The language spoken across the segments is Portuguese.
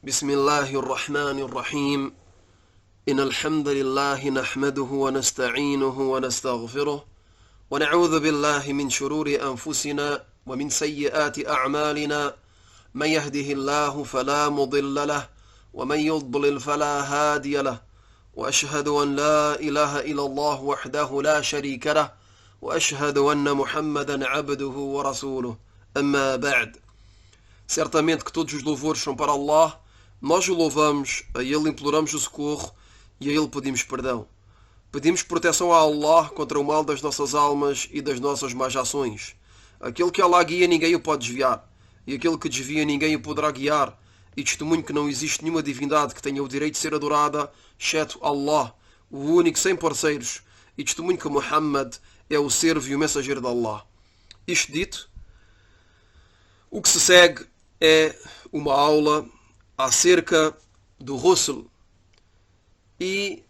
بسم الله الرحمن الرحيم إن الحمد لله نحمده ونستعينه ونستغفره ونعوذ بالله من شرور أنفسنا ومن سيئات أعمالنا من يهده الله فلا مضل له ومن يضلل فلا هادي له وأشهد أن لا إله إلا الله وحده لا شريك له وأشهد أن محمدا عبده ورسوله أما بعد. Certamente que todos os louvores são para Allah, nós o louvamos, a Ele imploramos o socorro e a Ele pedimos perdão. Pedimos proteção a Allah contra o mal das nossas almas e das nossas más ações. Aquele que Allah guia ninguém o pode desviar, e aquele que desvia ninguém o poderá guiar, e testemunho que não existe nenhuma divindade que tenha o direito de ser adorada, exceto Allah, o único sem parceiros, e testemunho que Muhammad é o servo e o mensageiro de Allah. Isto dito, o que se segue é uma aula acerca do ghusl. E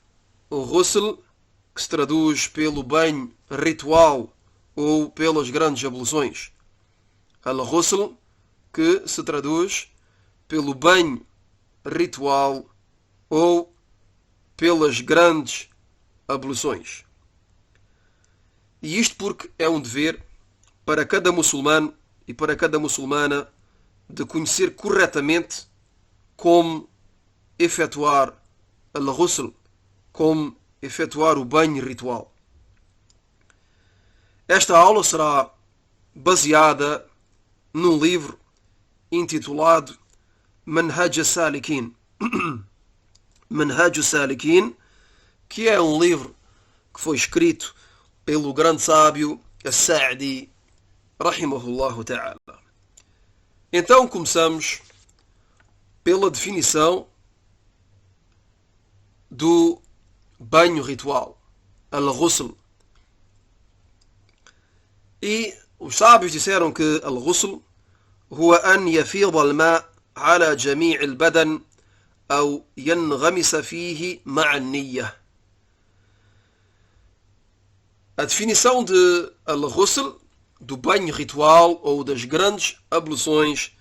o ghusl, que se traduz pelo banho ritual ou pelas grandes abluções. Al-ghusl, que se traduz pelo banho ritual ou pelas grandes abluções. E isto porque é um dever para cada muçulmano e para cada muçulmana de conhecer corretamente como efetuar al-ghusl, como efetuar o banho ritual. Esta aula será baseada num livro intitulado Manhaj al-Salikin. Manhaj al-Salikin, que é um livro que foi escrito pelo grande sábio As-Sa'di, rahimahullahu ta'ala. Então começamos pela definição do banho ritual, al-ghusl. E os sábios disseram que al-ghusl هو أن يفيض الماء على جميع البدن أو ينغمس فيه مع النية. A definição de al-ghusl, do banho ritual ou das grandes abluções,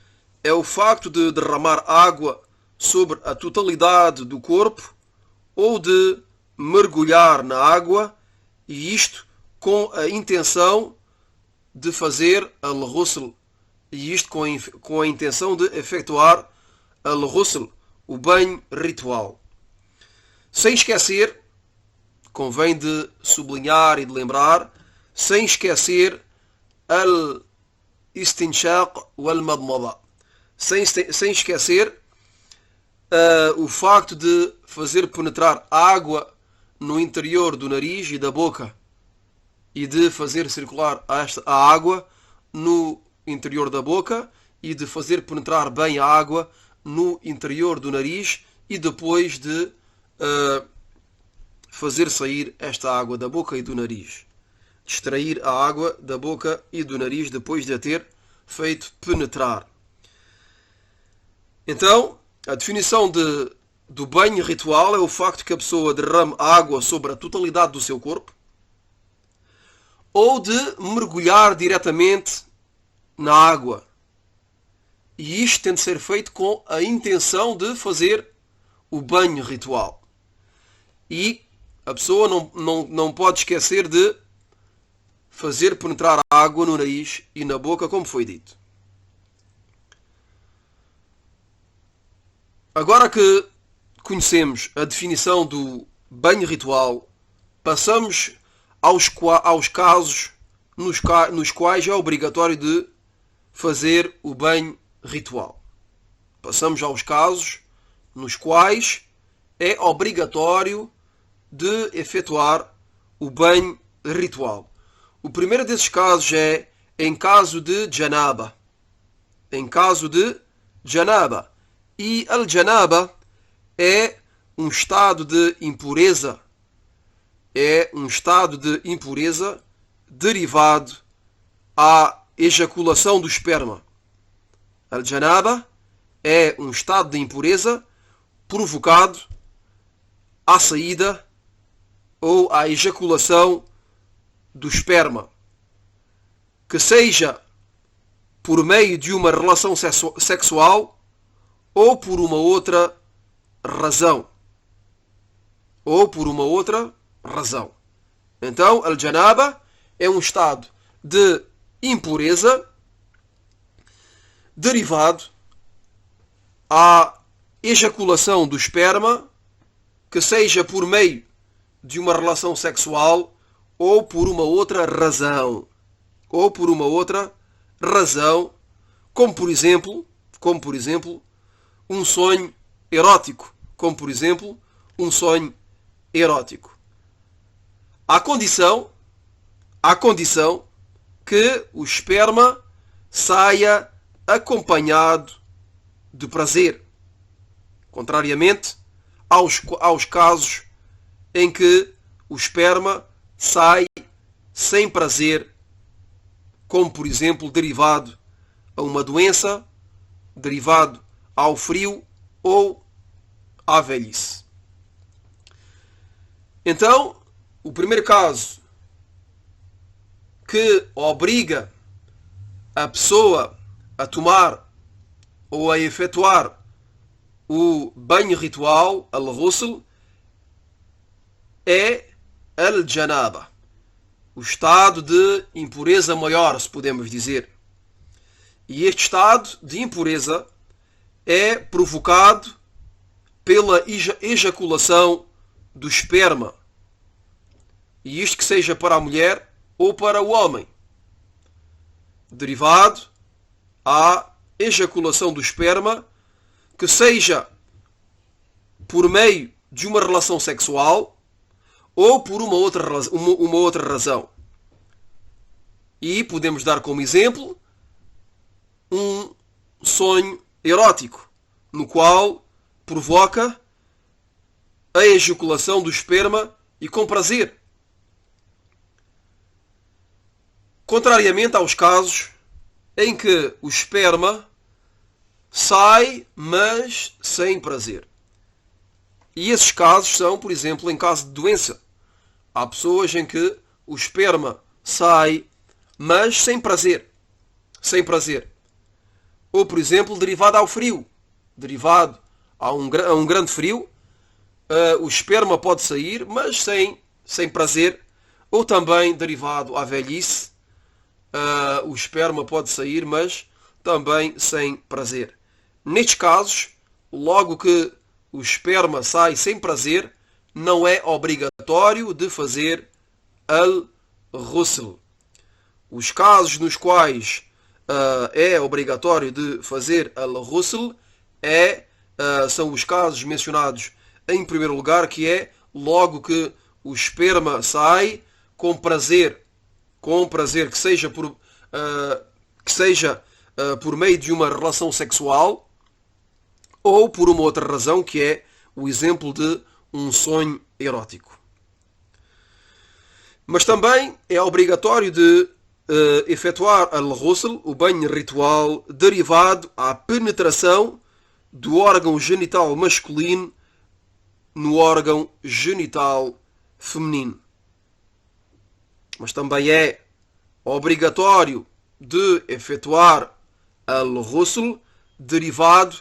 é o facto de derramar água sobre a totalidade do corpo ou de mergulhar na água, e isto com a intenção de fazer al-ghusl, e isto com a intenção de efetuar al-ghusl, o banho ritual. Sem esquecer, convém de sublinhar e de lembrar, sem esquecer al-istinshaq wal-madmada, sem esquecer o facto de fazer penetrar água no interior do nariz e da boca e de fazer circular a água no interior da boca e de fazer penetrar bem a água no interior do nariz e depois de fazer sair esta água da boca e do nariz. Extrair a água da boca e do nariz depois de a ter feito penetrar. Então, a definição do banho ritual é o facto que a pessoa derrame água sobre a totalidade do seu corpo ou de mergulhar diretamente na água. E isto tem de ser feito com a intenção de fazer o banho ritual. E a pessoa não pode esquecer de fazer penetrar a água no nariz e na boca, como foi dito. Agora que conhecemos a definição do banho ritual, passamos aos casos nos quais é obrigatório de fazer o banho ritual. Passamos aos casos nos quais é obrigatório de efetuar o banho ritual. O primeiro desses casos é em caso de janaba. Em caso de janaba. E al-janaba é um estado de impureza. É um estado de impureza derivado à ejaculação do esperma. Al-janaba é um estado de impureza provocado à saída ou à ejaculação do esperma, que seja por meio de uma relação sexual ou por uma outra razão. Ou por uma outra razão. Então, al-janaba é um estado de impureza derivado à ejaculação do esperma, que seja por meio de uma relação sexual ou por uma outra razão. Ou por uma outra razão, como por exemplo, um sonho erótico. Como por exemplo, um sonho erótico. À condição que o esperma saia acompanhado de prazer. Contrariamente aos casos em que o esperma sai sem prazer, como por exemplo derivado a uma doença, derivado ao frio ou à velhice. Então, o primeiro caso que obriga a pessoa a tomar ou a efetuar o banho ritual, al-ghusl, é al-janaba, o estado de impureza maior, se podemos dizer. E este estado de impureza é provocado pela ejaculação do esperma. E isto que seja para a mulher ou para o homem. Derivado à ejaculação do esperma, que seja por meio de uma relação sexual ou por uma outra razão. E podemos dar como exemplo um sonho erótico, no qual provoca a ejaculação do esperma e com prazer. Contrariamente aos casos em que o esperma sai, mas sem prazer. E esses casos são, por exemplo, em caso de doença. Há pessoas em que o esperma sai, mas sem prazer. Sem prazer. Ou, por exemplo, derivado ao frio. Derivado a um grande frio, o esperma pode sair, mas sem prazer. Ou também derivado à velhice, o esperma pode sair, mas também sem prazer. Nestes casos, logo que o esperma sai sem prazer, não é obrigatório de fazer al-ghusl. Os casos nos quais é obrigatório de fazer al-ghusl são os casos mencionados em primeiro lugar, que é logo que o esperma sai com prazer, que seja por meio de uma relação sexual ou por uma outra razão, que é o exemplo de um sonho erótico. Mas também é obrigatório de efetuar al-ghusl, o banho ritual, derivado à penetração do órgão genital masculino no órgão genital feminino. Mas também é obrigatório de efetuar al-ghusl derivado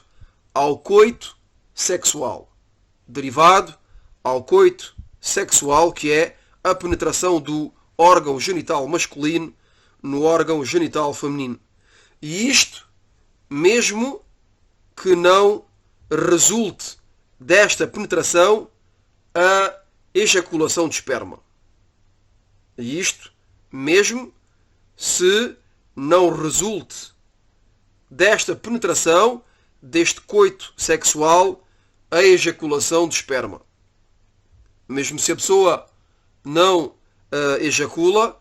ao coito sexual. Derivado ao coito sexual, que é a penetração do órgão genital masculino no órgão genital feminino. E isto mesmo que não resulte desta penetração a ejaculação de esperma. E isto mesmo se não resulte desta penetração, deste coito sexual, a ejaculação de esperma. Mesmo se a pessoa não ejacula,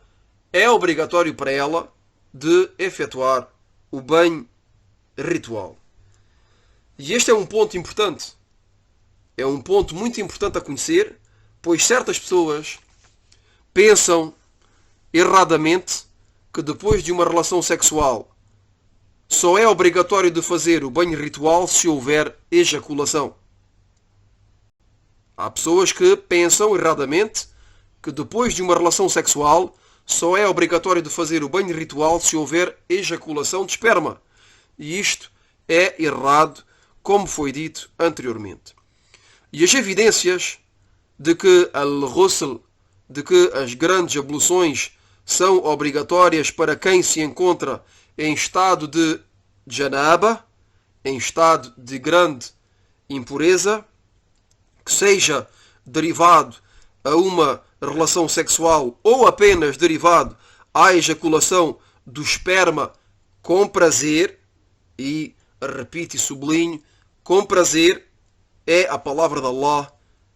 é obrigatório para ela de efetuar o banho ritual. E este é um ponto importante. É um ponto muito importante a conhecer, pois certas pessoas pensam erradamente que depois de uma relação sexual só é obrigatório de fazer o banho ritual se houver ejaculação. Há pessoas que pensam erradamente que depois de uma relação sexual só é obrigatório de fazer o banho ritual se houver ejaculação de esperma. E isto é errado, como foi dito anteriormente. E as evidências de que al-ghusl, de que as grandes abluções são obrigatórias para quem se encontra em estado de janaba, em estado de grande impureza, que seja derivado a uma relação sexual ou apenas derivado à ejaculação do esperma com prazer, e repito e sublinho, com prazer, é a palavra de Allah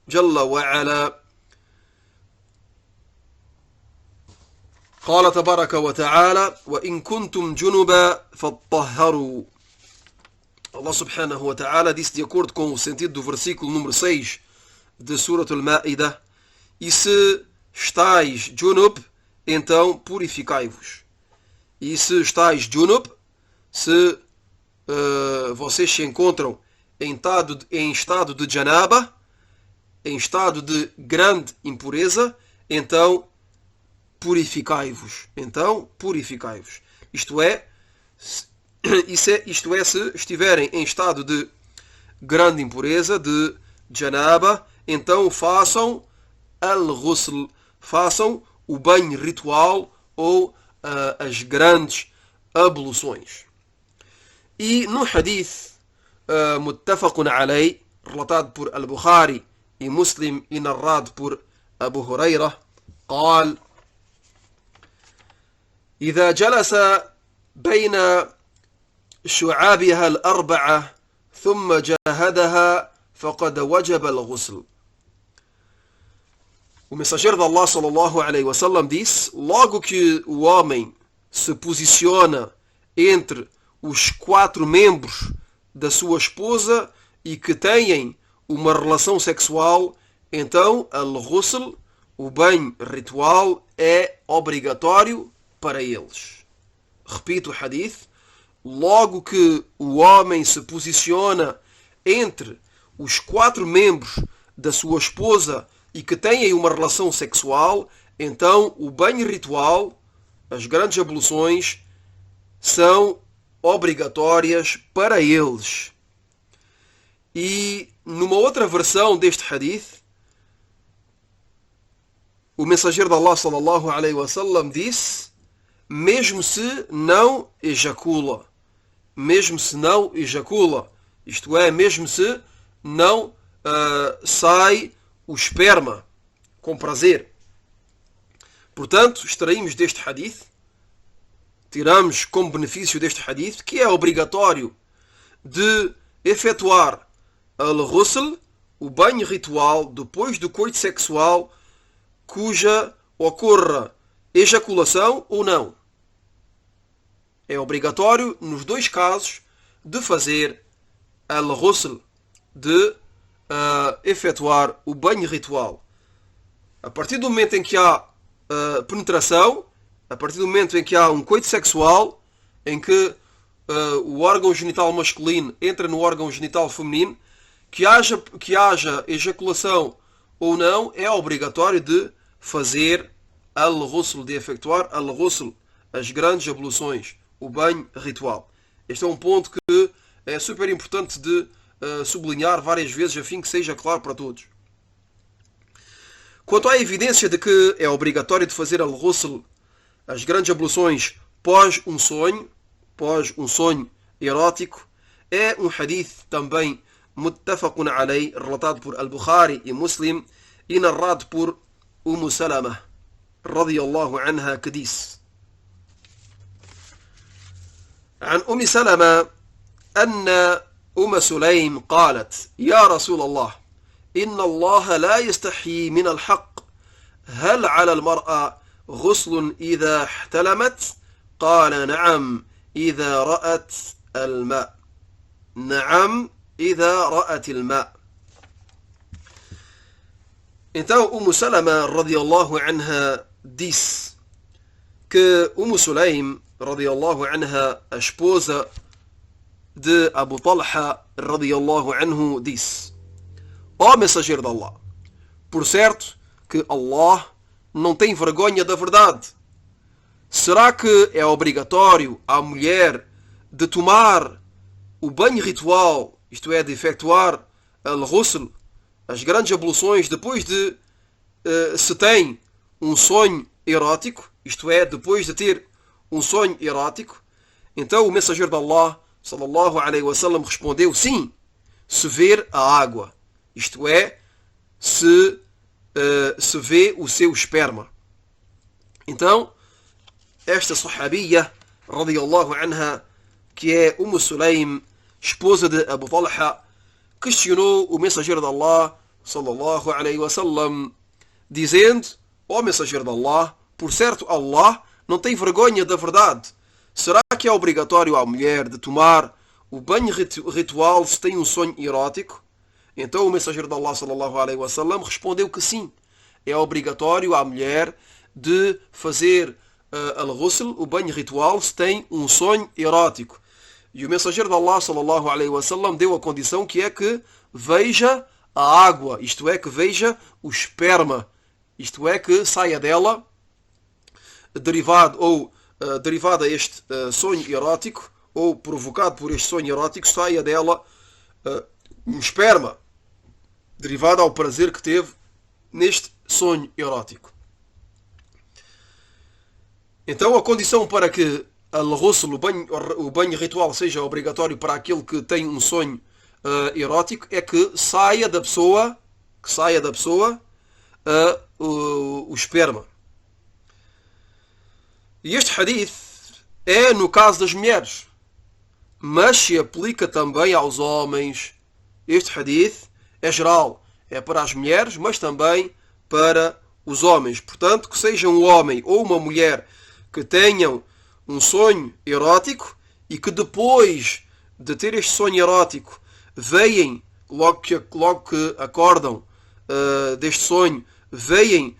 Jalla wa Ala. قال تبارك وتعالى وإن كنتم جنبا فاطهروا. Allah subhanahu wa ta'ala disse, de acordo com o sentido do versículo número 6 de Surat al-Ma'idah: e se estáis junub, então purificai-vos. E se estáis junub, se vocês se encontram em estado de janaba, em estado de grande impureza, então purificai-vos. Então purificai-vos. Isto é, se estiverem em estado de grande impureza, de janaba, então façam al-ghusl, façam o banho ritual ou as grandes abluções. E no hadith muttafaqun alay, relatado por al-Bukhari e Muslim e narrado por Abu Huraira, قال: إذا جلس بين شعابها الأربعة ثم جاهدها فقد وجب الغسل. O mensageiro de Allah sallallahu alaihi wasallam disse: logo que o homem se posiciona entre os 4 membros da sua esposa e que têm uma relação sexual, então al-ghusl, o banho ritual, é obrigatório para eles. Repito o hadith: logo que o homem se posiciona entre os 4 membros da sua esposa e que têm uma relação sexual, então o banho ritual, as grandes abluções, são obrigatórias para eles. E numa outra versão deste hadith, o mensageiro de Allah sallallahu alaihi wasallam disse: mesmo se não ejacula, isto é, mesmo se não sai o esperma com prazer. Portanto, extraímos deste hadith, tiramos como benefício deste hadith, que é obrigatório de efetuar al-ghusl, o banho ritual, depois do coito sexual, cuja ocorra ejaculação ou não. É obrigatório, nos 2 casos, de fazer al-ghusl, de efetuar o banho ritual. A partir do momento em que há penetração, a partir do momento em que há um coito sexual, em que o órgão genital masculino entra no órgão genital feminino, que haja ejaculação ou não, é obrigatório de fazer al-ghusl, de efetuar al-ghusl, as grandes abluções, o banho ritual. Este é um ponto que é super importante de sublinhar várias vezes, a fim que seja claro para todos. Quanto à evidência de que é obrigatório de fazer al-ghusl, as grandes abluções, pós um sonho erótico, é um hadith também muttafaqun alay, relatado por al-Bukhari e Muslim e narrado por Salama radiyallahu anha, que disse: عن سلمة أن سليم قالت: يا رسول الله إن الله لا يستحيي من الحق، هل على المرأة غسل إذا احتلمت؟ قال: نعم إذا رأت الماء. نعم إذا رأت الماء. Então Salama radiyallahu anha disse que Sulaim radiyallahu anha, a esposa de Abu Talha radiyallahu anhu, disse: ó mensageiro de Allah, por certo que Allah não tem vergonha da verdade. Será que é obrigatório à mulher de tomar o banho ritual isto é, de efetuar al-ghusl, as grandes abluções, depois de se tem um sonho erótico, isto é, depois de ter um sonho erótico, então o mensageiro de Allah, sallallahu alaihi wasallam, respondeu sim, se ver a água, isto é, se vê o seu esperma. Então, esta sahabiya, radiyallahu anha, que é Sulaym, esposa de Abu Talha, questionou o mensageiro de Allah, sallallahu alaihi wasallam, dizendo: ó mensageiro de Allah, por certo Allah não tem vergonha da verdade. Será que é obrigatório à mulher de tomar o banho ritual se tem um sonho erótico? Então o mensageiro de Allah, sallallahu alaihi wasallam, respondeu que sim. É obrigatório à mulher de fazer al-ghusl, o banho ritual, se tem um sonho erótico. E o mensageiro de Allah, sallallahu alaihi wasallam, deu a condição que é que veja a água, isto é, que veja o esperma, isto é, que saia dela, derivado a este sonho erótico, ou provocado por este sonho erótico, saia dela um esperma, derivado ao prazer que teve neste sonho erótico. Então a condição para que al-ghusl, o banho ritual, seja obrigatório para aquele que tem um sonho erótico é que saia da pessoa o esperma. E este hadith é no caso das mulheres, mas se aplica também aos homens. Este hadith é geral, é para as mulheres, mas também para os homens. Portanto, que seja um homem ou uma mulher que tenham um sonho erótico e que depois de ter este sonho erótico veem, logo que acordam deste sonho, veem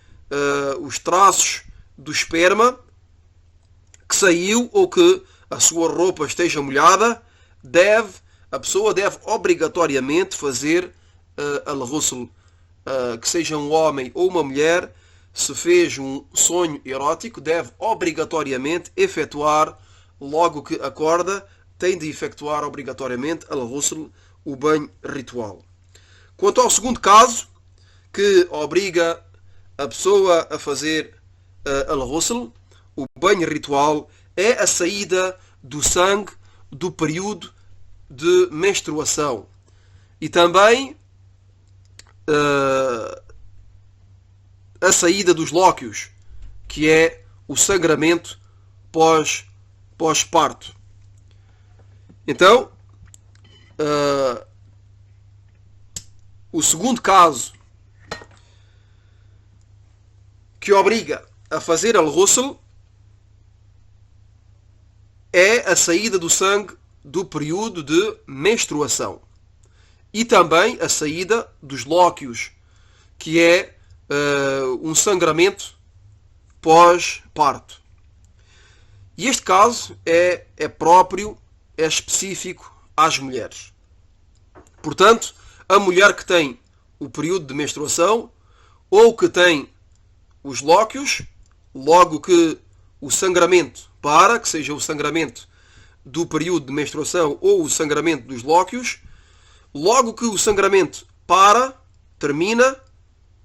os traços do esperma que saiu ou que a sua roupa esteja molhada, a pessoa deve obrigatoriamente fazer al-ghusl. Que seja um homem ou uma mulher, se fez um sonho erótico, deve obrigatoriamente efetuar, logo que acorda, tem de efetuar obrigatoriamente al-ghusl, o banho ritual. Quanto ao segundo caso, que obriga a pessoa a fazer al-ghusl, o banho ritual, é a saída do sangue do período de menstruação. E também a saída dos lóquios, que é o sangramento pós-parto. Então, o segundo caso que obriga a fazer al-ghusl é a saída do sangue do período de menstruação. E também a saída dos lóquios, que é um sangramento pós-parto. E este caso é específico às mulheres. Portanto, a mulher que tem o período de menstruação ou que tem os lóquios, logo que o sangramento para, que seja o sangramento do período de menstruação ou o sangramento dos lóquios, logo que o sangramento termina,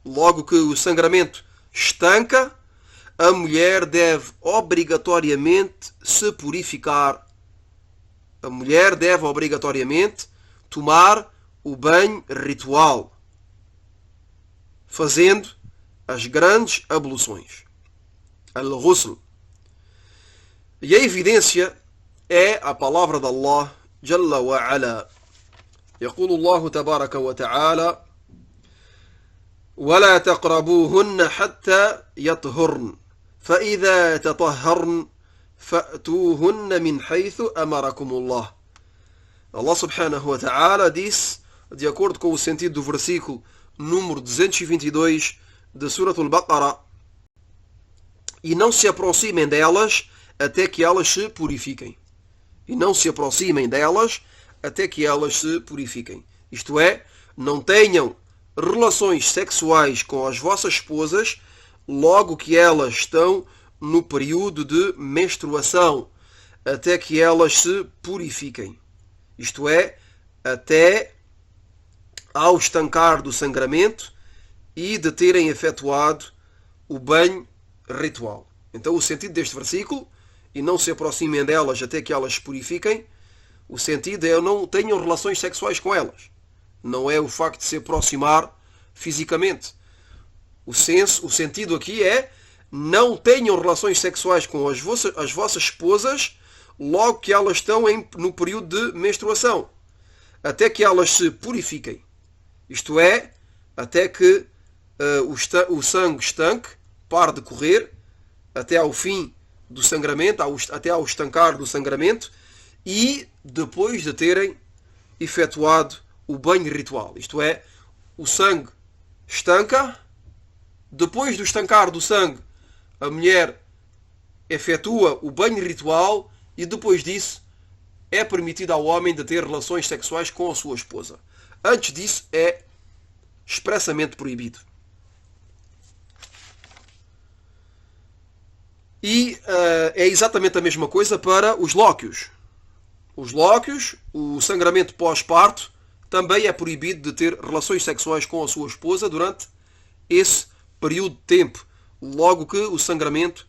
logo que o sangramento estanca, a mulher deve obrigatoriamente se purificar. A mulher deve obrigatoriamente tomar o banho ritual, fazendo as grandes abluções, al-ghusl. E a evidência é a palavra de Allah Jalla wa Ala. يقول الله تبارك وتعالى: ولا تقربوهن حتى يطهرن فإذا تطهرن فأتوهن من حيث أمركم الله. Allah subhanahu wa ta'ala disse, de acordo com o sentido do versículo número 222 de Surat al-Baqarah: e não se aproximem delas até que elas se purifiquem. E não se aproximem delas até que elas se purifiquem. Isto é, não tenham relações sexuais com as vossas esposas logo que elas estão no período de menstruação, até que elas se purifiquem. Isto é, até ao estancar do sangramento e de terem efetuado o banho ritual. Então o sentido deste versículo, e não se aproximem delas até que elas se purifiquem, o sentido é não tenham relações sexuais com elas. Não é o facto de se aproximar fisicamente. O sentido aqui é não tenham relações sexuais com as vossas esposas logo que elas estão no período de menstruação, até que elas se purifiquem. Isto é, até que o sangue estanque, pare de correr, até ao fim do sangramento, até ao estancar do sangramento, e depois de terem efetuado o banho ritual. Isto é, o sangue estanca, depois do estancar do sangue, a mulher efetua o banho ritual e depois disso é permitido ao homem de ter relações sexuais com a sua esposa. Antes disso é expressamente proibido. E é exatamente a mesma coisa para os lóquios. Os lóquios, o sangramento pós-parto, também é proibido de ter relações sexuais com a sua esposa durante esse período de tempo, logo que o sangramento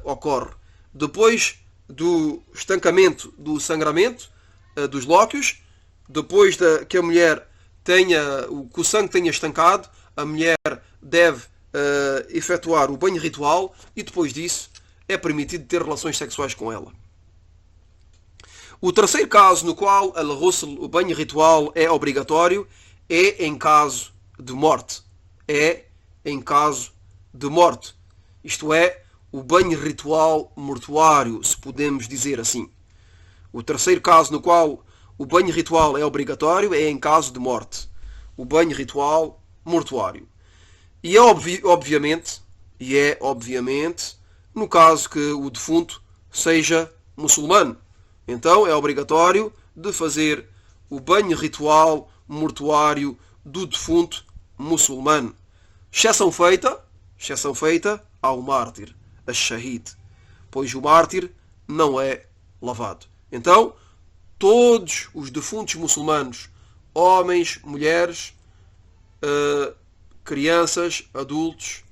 ocorre. Depois do estancamento do sangramento dos lóquios, depois que a mulher que o sangue tenha estancado, a mulher deve efetuar o banho ritual e depois disso é permitido ter relações sexuais com ela. O terceiro caso no qual o banho ritual é obrigatório é em caso de morte. É em caso de morte. Isto é, o banho ritual mortuário, se podemos dizer assim. O terceiro caso no qual o banho ritual é obrigatório é em caso de morte. O banho ritual mortuário. E é obviamente, no caso que o defunto seja muçulmano. Então é obrigatório de fazer o banho ritual mortuário do defunto muçulmano. Exceção feita ao mártir, a shahid, pois o mártir não é lavado. Então, todos os defuntos muçulmanos, homens, mulheres, crianças, adultos,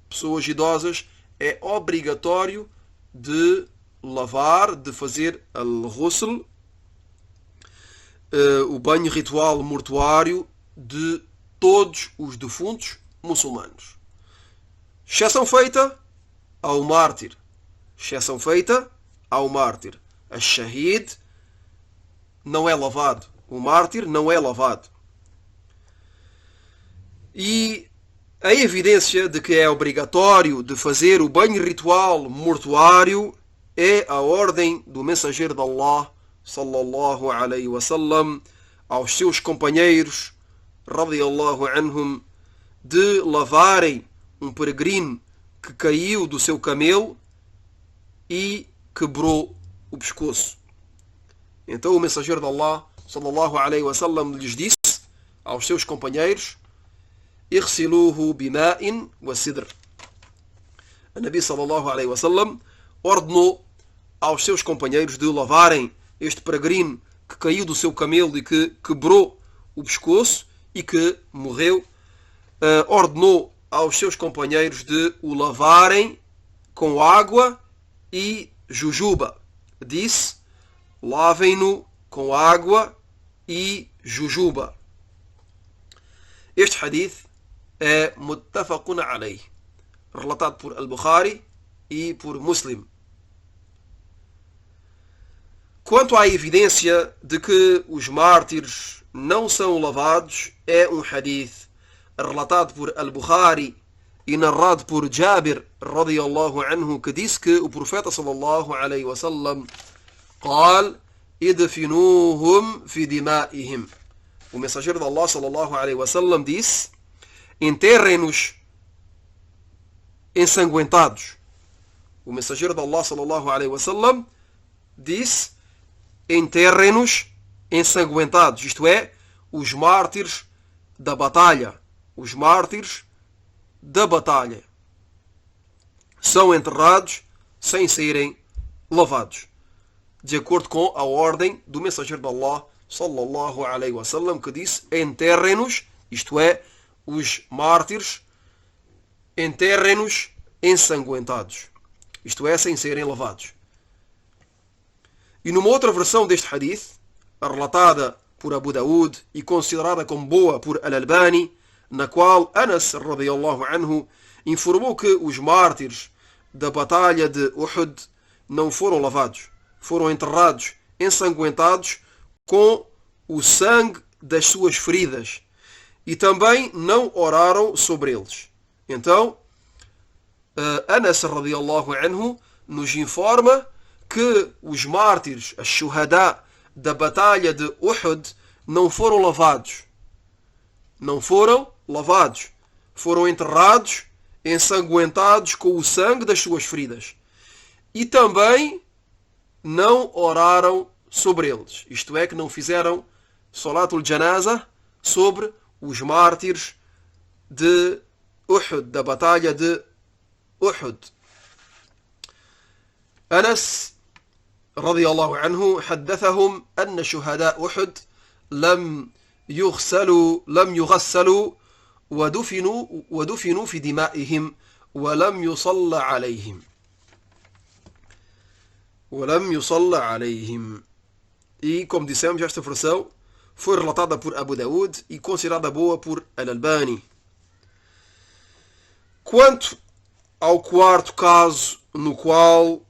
pessoas idosas, é obrigatório de lavar, de fazer al-ghusl, o banho ritual mortuário de todos os defuntos muçulmanos. Exceção feita ao mártir. Exceção feita ao mártir. A shahid não é lavado. O mártir não é lavado. E a evidência de que é obrigatório de fazer o banho ritual mortuário é a ordem do mensageiro de Allah, sallallahu alaihi wasallam, aos seus companheiros, radiyallahu anhum, de lavarem um peregrino que caiu do seu camelo e quebrou o pescoço. Então o mensageiro de Allah, sallallahu alaihi wasallam, lhes disse aos seus companheiros: "Irsiluhu bima'in wa sidr." A Nabi sallallahu alaihi wasallam ordenou aos seus companheiros de lavarem este peregrino que caiu do seu camelo e que quebrou o pescoço e que morreu. Ordenou aos seus companheiros de o lavarem com água e jujuba. Disse: lavem-no com água e jujuba. Este hadith é muttafaqun alayh, relatado por Al-Bukhari e por Muslim. Quanto à evidência de que os mártires não são lavados, é um hadith relatado por Al-Bukhari e narrado por Jabir radiyallahu anhu, que disse que o profeta sallallahu alaihi wasallam قال idfinuhum fi dima'ihim. O mensageiro de Allah sallallahu alaihi wasallam disse: enterrem-nos ensanguentados. O mensageiro de Allah sallallahu alaihi wasallam disse: enterrem-nos ensanguentados, isto é, os mártires da batalha. Os mártires da batalha são enterrados sem serem lavados. de acordo com a ordem do mensageiro de Allah, sallallahu alaihi wasallam, que disse: enterrem-nos, isto é, os mártires, enterrem-nos ensanguentados, isto é, sem serem lavados. E numa outra versão deste hadith, relatada por Abu Daud e considerada como boa por Al-Albani, na qual Anas radiyallahu anhu informou que os mártires da batalha de Uhud não foram lavados, foram enterrados ensanguentados com o sangue das suas feridas e também não oraram sobre eles. Então, Anas radiyallahu anhu nos informa que os mártires, as shuhada da batalha de Uhud, não foram lavados. Não foram lavados. Foram enterrados, ensanguentados com o sangue das suas feridas. E também não oraram sobre eles. Isto é, que não fizeram Salatul Janaza sobre os mártires de Uhud, da batalha de Uhud. Anas رضي الله عنه حدثهم أن شهداء أحد لم يغسلوا ودفنوا في دمائهم ولم يصلى عليهم. E, como dissemos, esta versão foi relatada por Abu Daud e considerada boa por Al-Albani. Quanto ao quarto caso, no qual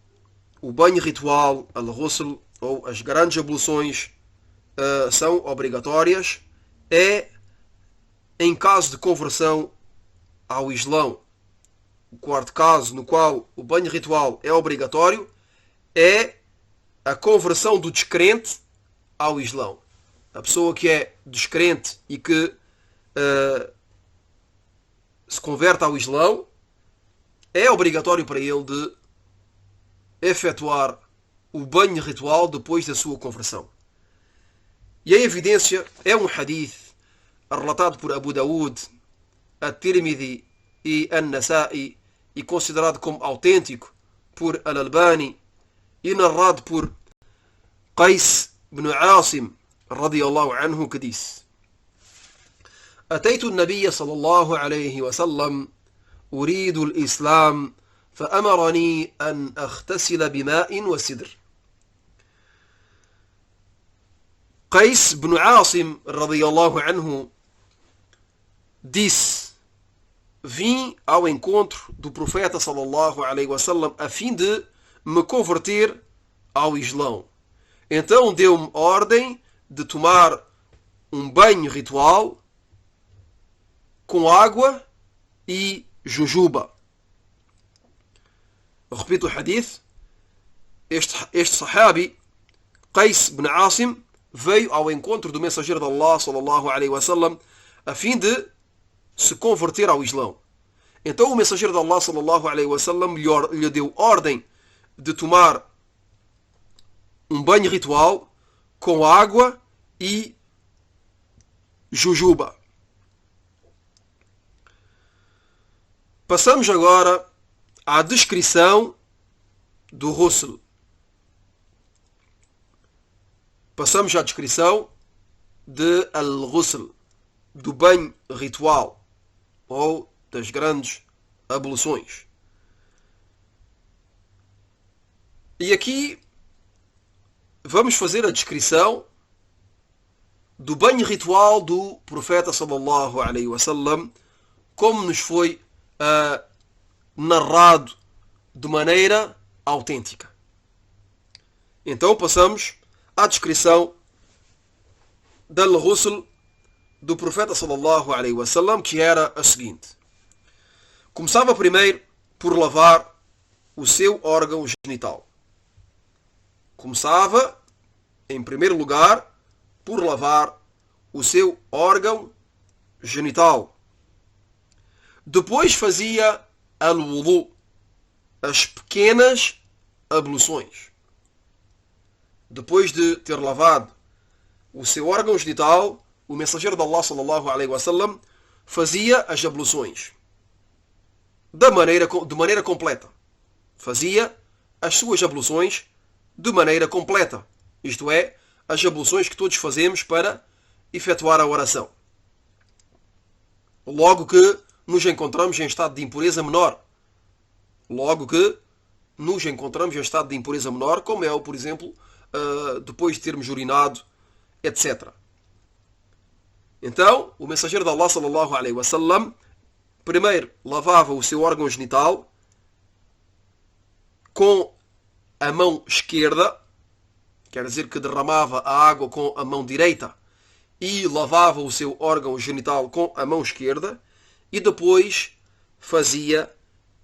o banho ritual, al-ghusl, ou as grandes abluções, são obrigatórias, é em caso de conversão ao Islão. O quarto caso no qual o banho ritual é obrigatório é a conversão do descrente ao Islão. A pessoa que é descrente e que se converte ao Islão, é obrigatório para ele de efetuar o banho ritual depois da sua conversão. E a evidência é um hadith relatado por Abu Daud, At-Tirmidhi e An-Nasa'i e considerado como autêntico por Al-Albani e narrado por Qais ibn Asim radiyallahu anhu, que disse: أتيت النبي صلى الله عليه وسلم أريد الإسلام فأمرني أن أغتسل بماء وسدر. Qais ibn Asim radiyallahu anhu disse: vim ao encontro do profeta sallallahu alaihi wasallam a fim de me converter ao Islão. Então deu-me ordem de tomar um banho ritual com água e jujuba. Repito o hadith. Este sahabi, Qais ibn Asim, veio ao encontro do mensageiro de Allah sallallahu alaihi wasallam a fim de se converter ao Islão. Então o mensageiro de Allah sallallahu alaihi wasallam lhe deu ordem de tomar um banho ritual com água e jujuba. Passamos agora à descrição do ghusl. Passamos à descrição de al-ghusl, do banho ritual ou das grandes abluções. E aqui vamos fazer a descrição do banho ritual do profeta sallallahu alaihi wasallam, como nos foi narrado de maneira autêntica. Então passamos à descrição do ghusl do profeta sallallahu alaihi wasallam, que era a seguinte: começava primeiro por lavar o seu órgão genital. Começava, em primeiro lugar, por lavar o seu órgão genital. Depois fazia al-wudu, as pequenas abluções. Depois de ter lavado o seu órgão genital, o mensageiro de Allah sallallahu alaihi wasallam fazia as abluções de maneira completa. Fazia as suas abluções de maneira completa. Isto é, as abluções que todos fazemos para efetuar a oração. Logo que nos encontramos em estado de impureza menor. Logo que nos encontramos em estado de impureza menor, como é, por exemplo, depois de termos urinado, etc. Então, o mensageiro de Allah, sallallahu alaihi wasallam, primeiro lavava o seu órgão genital com a mão esquerda, quer dizer que derramava a água com a mão direita e lavava o seu órgão genital com a mão esquerda e depois fazia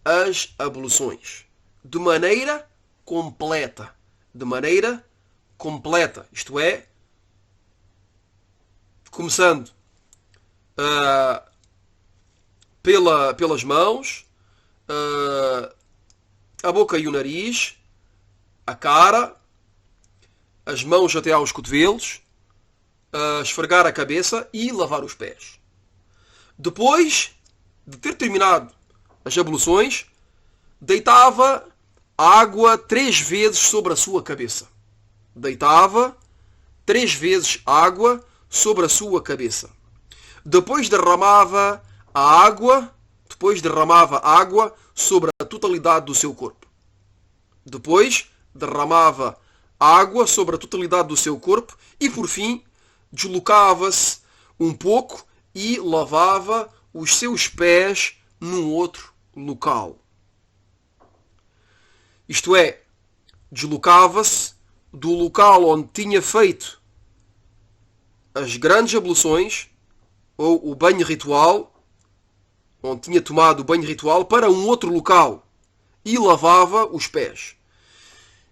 as abluções de maneira completa. De maneira completa. Isto é, começando pelas mãos, a boca e o nariz, a cara, as mãos até aos cotovelos, esfregar a cabeça e lavar os pés. Depois de ter terminado as abluções, deitava água 3 vezes sobre a sua cabeça. Deitava 3 vezes água sobre a sua cabeça. Depois derramava água sobre a totalidade do seu corpo. Depois derramava água sobre a totalidade do seu corpo e, por fim, deslocava-se um pouco e lavava os seus pés num outro local. Isto é, deslocava-se do local onde tinha feito as grandes abluções, ou o banho ritual, onde tinha tomado o banho ritual, para um outro local e lavava os pés.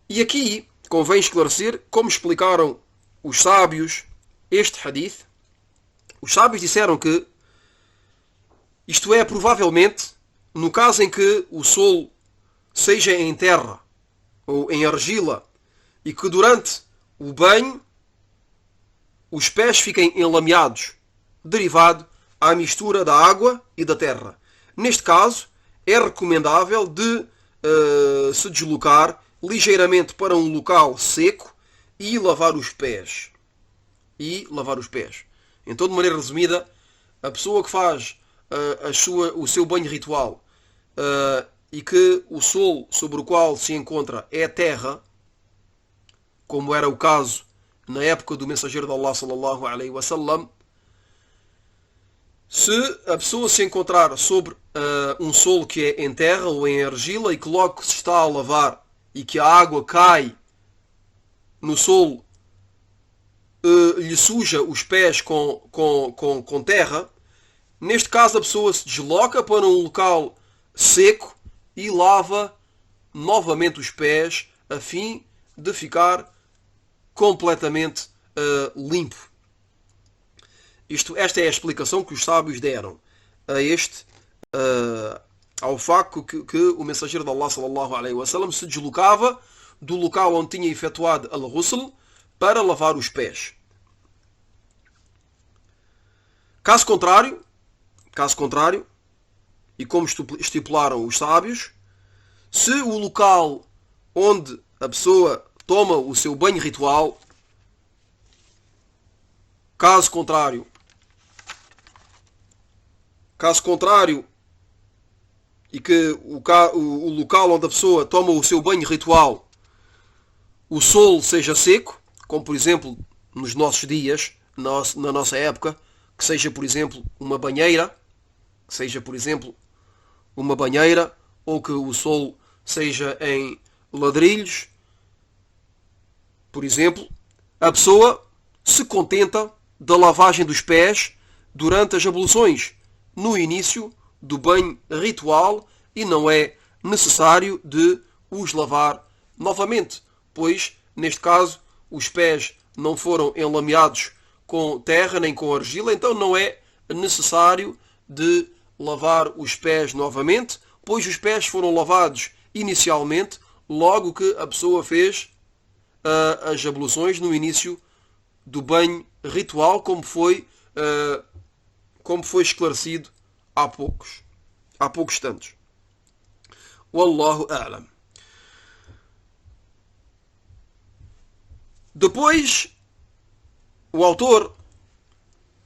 E aqui convém esclarecer como explicaram os sábios este hadith. Os sábios disseram que isto é, provavelmente, no caso em que o solo seja em terra ou em argila e que durante o banho os pés fiquem enlameados, derivado à mistura da água e da terra. Neste caso, é recomendável de se deslocar ligeiramente para um local seco e lavar os pés. Então, de maneira resumida, a pessoa que faz o seu banho ritual e que o solo sobre o qual se encontra é terra, como era o caso na época do mensageiro de Allah sallallahu alaihi wasallam, se a pessoa se encontrar sobre um solo que é em terra ou em argila e que logo que se está a lavar e que a água cai no solo, lhe suja os pés com terra, neste caso a pessoa se desloca para um local seco e lava novamente os pés a fim de ficar completamente limpo. Esta é a explicação que os sábios deram ao facto que o mensageiro de Allah sallallahu alaihi wasallam se deslocava do local onde tinha efetuado al-ghusl para lavar os pés. Caso contrário, e como estipularam os sábios, se o local onde a pessoa toma o seu banho ritual, caso contrário, e que o local onde a pessoa toma o seu banho ritual, o solo seja seco, como por exemplo nos nossos dias, na nossa época, que seja por exemplo uma banheira, ou que o solo seja em ladrilhos, por exemplo, a pessoa se contenta da lavagem dos pés durante as abluções, no início do banho ritual, e não é necessário de os lavar novamente, pois, neste caso, os pés não foram enlameados com terra nem com argila, então não é necessário de lavar os pés novamente, pois os pés foram lavados inicialmente, logo que a pessoa fez as abluções no início do banho ritual, como foi esclarecido há poucos instantes. Wallahu a'lam. Depois, o autor,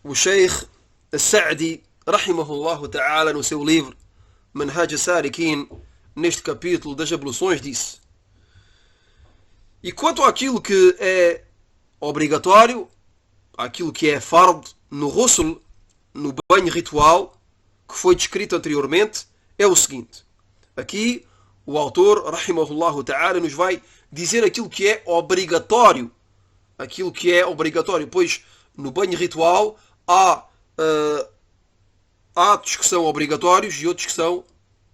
o Sheikh As-Sa'di, rahimahullah ta'ala, no seu livro Manhaj As-Salikin, neste capítulo das abluções, disse: e quanto àquilo que é obrigatório, aquilo que é fard no ghusl, no banho ritual, que foi descrito anteriormente, é o seguinte. Aqui o autor, rahimahullah ta'ala, nos vai dizer aquilo que é obrigatório. Aquilo que é obrigatório, pois no banho ritual há atos que são obrigatórios e outros que são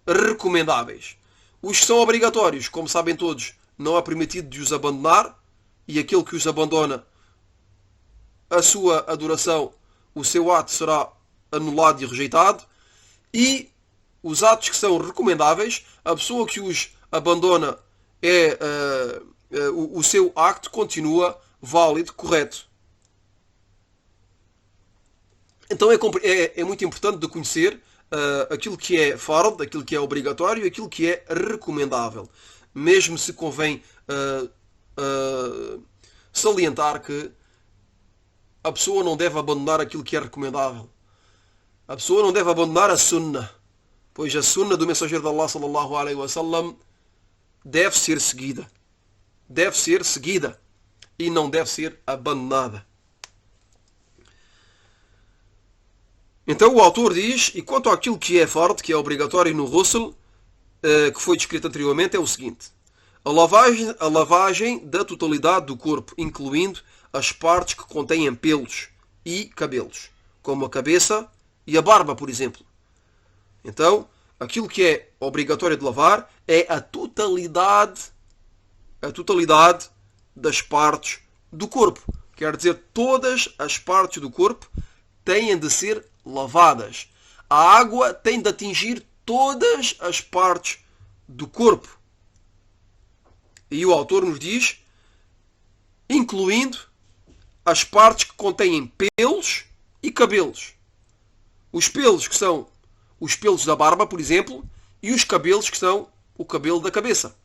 recomendáveis. Os que são obrigatórios, como sabem todos, não é permitido de os abandonar, e aquele que os abandona, a sua adoração, o seu ato será anulado e rejeitado. E os atos que são recomendáveis, a pessoa que os abandona, o seu acto continua válido, correto. Então é muito importante de conhecer aquilo que é fard, aquilo que é obrigatório e aquilo que é recomendável. Mesmo se convém salientar que a pessoa não deve abandonar aquilo que é recomendável. A pessoa não deve abandonar a sunnah, pois a sunnah do mensageiro de Allah sallallahu alaihi wasallam deve ser seguida. Deve ser seguida e não deve ser abandonada. Então o autor diz, e quanto àquilo que é fard, que é obrigatório no ghusl, que foi descrito anteriormente, é o seguinte: a lavagem da totalidade do corpo, incluindo as partes que contêm pelos e cabelos, como a cabeça e a barba, por exemplo. Então, aquilo que é obrigatório de lavar é a totalidade das partes do corpo. Quer dizer, todas as partes do corpo têm de ser lavadas. A água tem de atingir todas as partes do corpo. E o autor nos diz, incluindo as partes que contêm pelos e cabelos. Os pelos que são os pelos da barba, por exemplo, e os cabelos que são o cabelo da cabeça.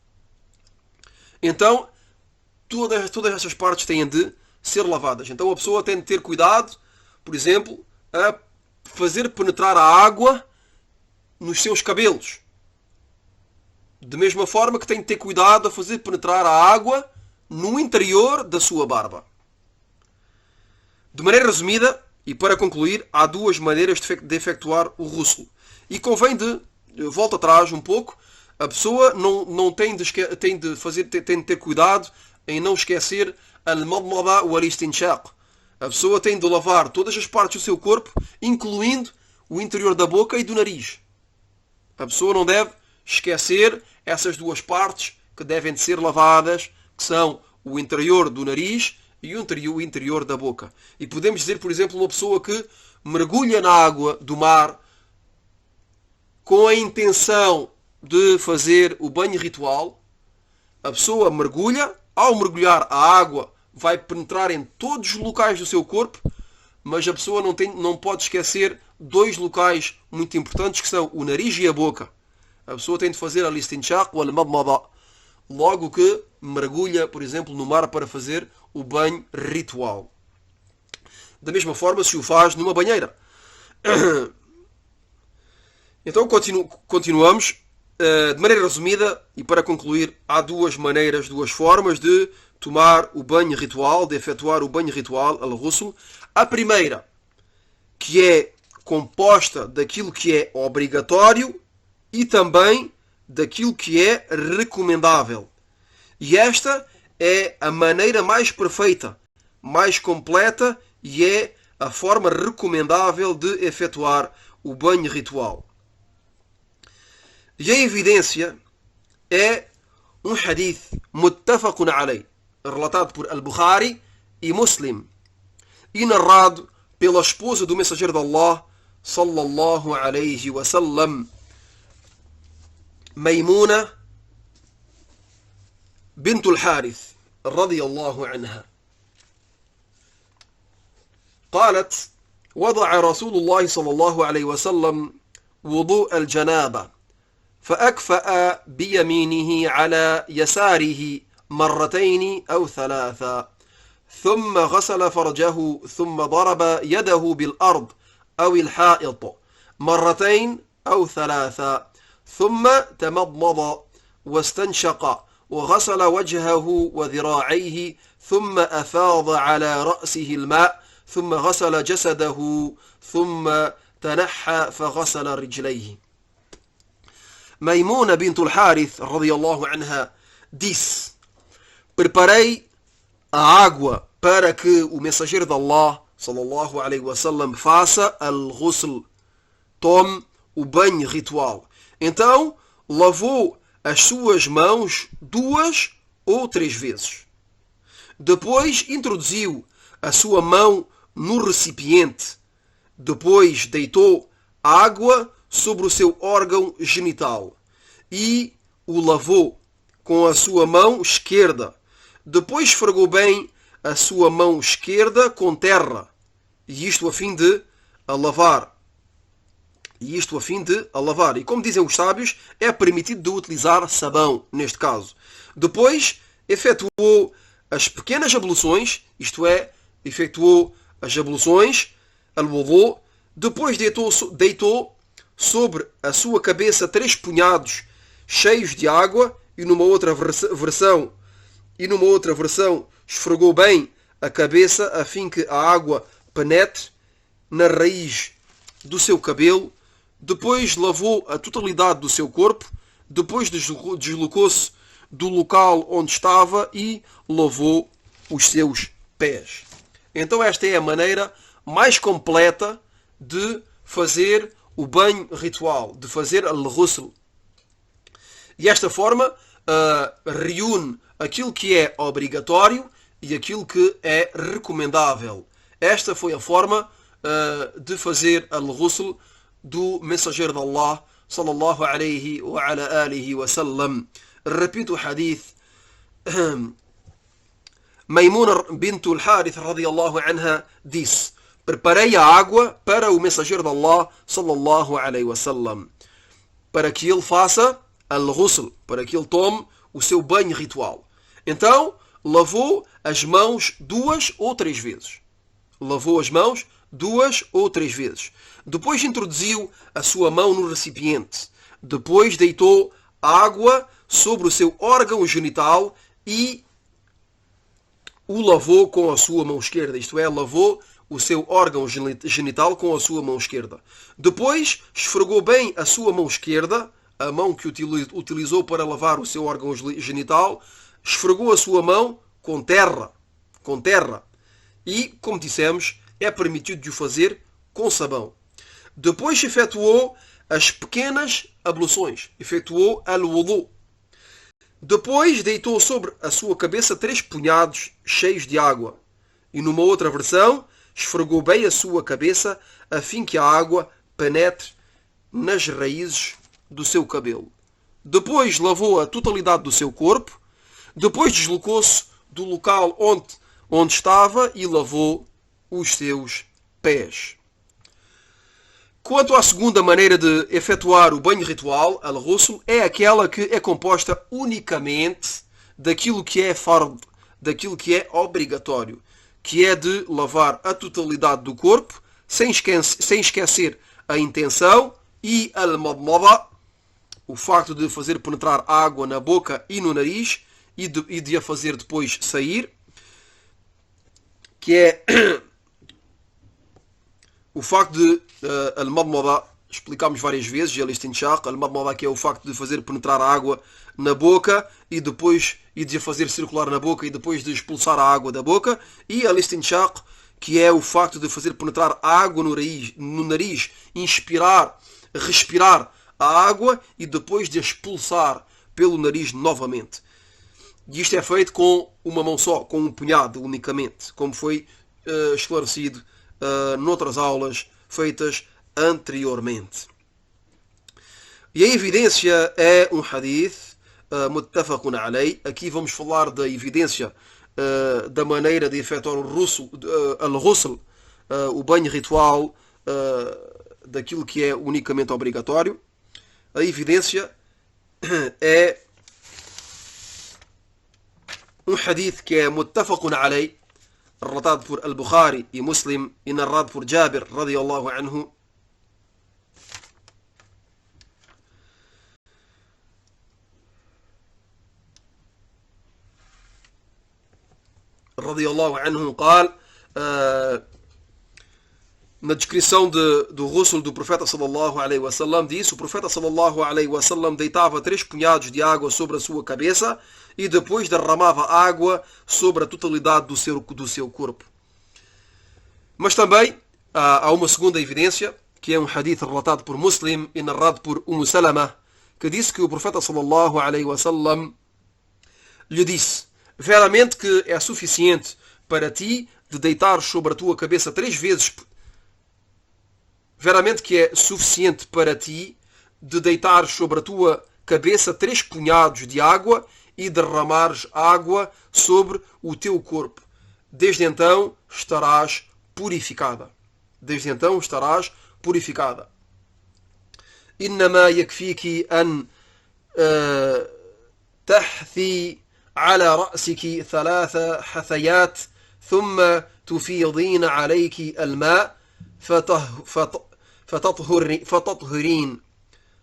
Então, todas essas partes têm de ser lavadas. Então a pessoa tem de ter cuidado, por exemplo, a fazer penetrar a água nos seus cabelos. Da mesma forma que tem de ter cuidado a fazer penetrar a água no interior da sua barba. De maneira resumida, e para concluir, há duas maneiras de efetuar o ghusl. E convém de, volta atrás um pouco, a pessoa não tem de ter cuidado em não esquecer al-madmada wal-istinshaq. A pessoa tem de lavar todas as partes do seu corpo, incluindo o interior da boca e do nariz. A pessoa não deve esquecer essas duas partes que devem de ser lavadas, que são o interior do nariz e o interior da boca. E podemos dizer, por exemplo, uma pessoa que mergulha na água do mar com a intenção de fazer o banho ritual. A pessoa mergulha, ao mergulhar a água vai penetrar em todos os locais do seu corpo, mas a pessoa não pode esquecer dois locais muito importantes, que são o nariz e a boca. A pessoa tem de fazer al-istinshaq ou al-madmada logo que mergulha, por exemplo, no mar para fazer o banho ritual. Da mesma forma se o faz numa banheira. Então continuamos. De maneira resumida, e para concluir, há duas maneiras, duas formas de tomar o banho ritual, de efetuar o banho ritual, al-ghusl. A primeira, que é composta daquilo que é obrigatório e também daquilo que é recomendável. E esta é a maneira mais perfeita, mais completa e é a forma recomendável de efetuar o banho ritual. E a evidência é um hadith muttafaqun alayh, relatado por Al-Bukhari e Muslim, e narrado pela esposa do mensageiro de Allah, sallallahu alayhi wa sallam, Maymuna bint al-Harith, radiyallahu anha. قالت: وضع رسول الله صلى الله عليه وسلم وضوء الجنابة فأكفأ بيمينه على يساره مرتين أو ثلاثا ثم غسل فرجه ثم ضرب يده بالأرض أو الحائط مرتين أو ثلاثا ثم تمضمض واستنشق وغسل وجهه وذراعيه ثم أفاض على رأسه الماء ثم غسل جسده ثم تنحى فغسل رجليه. Maimuna bint al-Harith radiyallahu anha disse: preparei a água para que o mensageiro de Allah sallallahu alaihi wasallam faça al-ghusl, tome o banho ritual. Então lavou as suas mãos 2 ou 3 vezes. Depois introduziu a sua mão no recipiente. Depois deitou água sobre o seu órgão genital e o lavou com a sua mão esquerda. Depois esfregou bem a sua mão esquerda com terra, e isto a fim de a lavar. E como dizem os sábios, é permitido de utilizar sabão neste caso. Depois efetuou as pequenas abluções, isto é, efetuou as abluções, al-wudu. Depois deitou sobre a sua cabeça 3 punhados cheios de água e numa outra versão esfregou bem a cabeça a fim que a água penetre na raiz do seu cabelo. Depois lavou a totalidade do seu corpo. Depois deslocou-se do local onde estava e lavou os seus pés. Então esta é a maneira mais completa de fazer o banho ritual, de fazer al-ghusl. E esta forma reúne aquilo que é obrigatório e aquilo que é recomendável. Esta foi a forma de fazer al-ghusl do mensageiro de Allah sallallahu alaihi wa ala alihi wa sallam. Repito o hadith. Maimuna bint al-Harith radiyallahu anha disse: preparei a água para o mensageiro de Allah sallallahu alaihi wasallam, para que ele faça al-ghusl, para que ele tome o seu banho ritual. Então lavou as mãos 2 ou 3 vezes. Depois introduziu a sua mão no recipiente. Depois deitou água sobre o seu órgão genital e o lavou com a sua mão esquerda. Isto é, lavou o seu órgão genital com a sua mão esquerda. Depois esfregou bem a sua mão esquerda, a mão que utilizou para lavar o seu órgão genital, esfregou a sua mão com terra. E, como dissemos, é permitido de o fazer com sabão. Depois efetuou as pequenas abluções, efetuou al-wudu. Depois deitou sobre a sua cabeça 3 punhados cheios de água. E numa outra versão, esfregou bem a sua cabeça a fim que a água penetre nas raízes do seu cabelo. Depois lavou a totalidade do seu corpo. Depois deslocou-se do local onde estava e lavou os seus pés. Quanto à segunda maneira de efetuar o banho ritual, al-ghusl, é aquela que é composta unicamente daquilo que é fard, daquilo que é obrigatório, que é de lavar a totalidade do corpo, sem esquecer a intenção, e al-madmada, o facto de fazer penetrar água na boca e no nariz, e de a fazer depois sair, que é o facto de al-madmada, explicámos várias vezes, al-istinshaq, al-madmada, que é o facto de fazer penetrar a água na boca e de a fazer circular na boca e depois de expulsar a água da boca, e al-istinshaq, que é o facto de fazer penetrar a água no nariz, respirar a água e depois de a expulsar pelo nariz novamente. E isto é feito com uma mão só, com um punhado unicamente, como foi esclarecido noutras aulas feitas anteriormente. E a evidência é um hadith muttafaqun alayh. Aqui vamos falar da evidência da maneira de efetuar al-ghusl, o banho ritual, daquilo que é unicamente obrigatório. A evidência é um hadith que é muttafaqun alayh, relatado por Al-Bukhari e Muslim e narrado por Jabir radiyallahu anhu, قال, na descrição do Rusul do profeta sallallahu alaihi wasallam, disse: o profeta sallallahu alaihi wasallam deitava 3 punhados de água sobre a sua cabeça e depois derramava água sobre a totalidade do seu corpo. Mas também há uma segunda evidência, que é um hadith relatado por Muslim e narrado por Salama, que disse que o profeta sallallahu alaihi wasallam lhe disse: veramente que é suficiente para ti de deitar sobre a tua cabeça 3 vezes. Veramente que é suficiente para ti de deitar sobre a tua cabeça 3 punhados de água e derramares água sobre o teu corpo. Desde então estarás purificada. Desde então estarás purificada. إنما يكفيك أن تحثي على رأسك 3 حثيات ثم تفيضين عليك الماء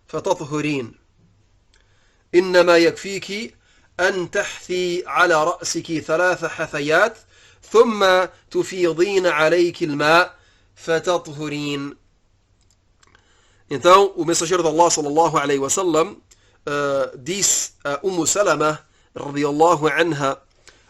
فتطهرين. إنما يكفيك أن تحثي على رأسك 3 حثيات ثم تفيضين عليك الماء فتطهرين. Então, o mensageiro de Allah sallallahu alaihi wasallam disse a Salama radiyallahu anha,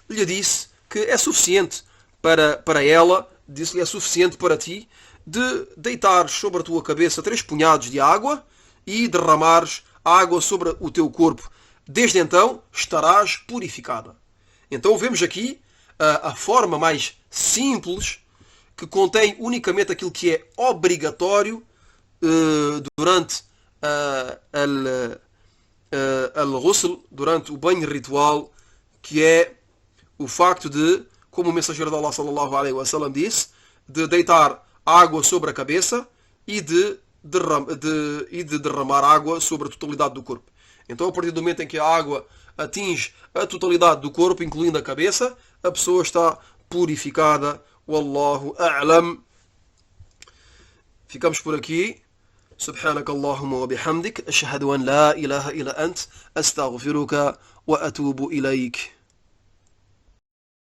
lhe disse que é suficiente para ela, disse-lhe: é suficiente para ti de deitar sobre a tua cabeça 3 punhados de água e derramares água sobre o teu corpo. Desde então estarás purificada. Então vemos aqui a forma mais simples, que contém unicamente aquilo que é obrigatório durante al-ghusl, durante o banho ritual, que é o facto de, como o mensageiro de Allah sallallahu alaihi wasallam disse, de deitar água sobre a cabeça e de derramar água sobre a totalidade do corpo. Então, a partir do momento em que a água atinge a totalidade do corpo, incluindo a cabeça, a pessoa está purificada. Wallahu a'lam. Ficamos por aqui. سبحانك اللهم وبحمدك أشهد أن لا إله إلا أنت أستغفرك وأتوب إليك.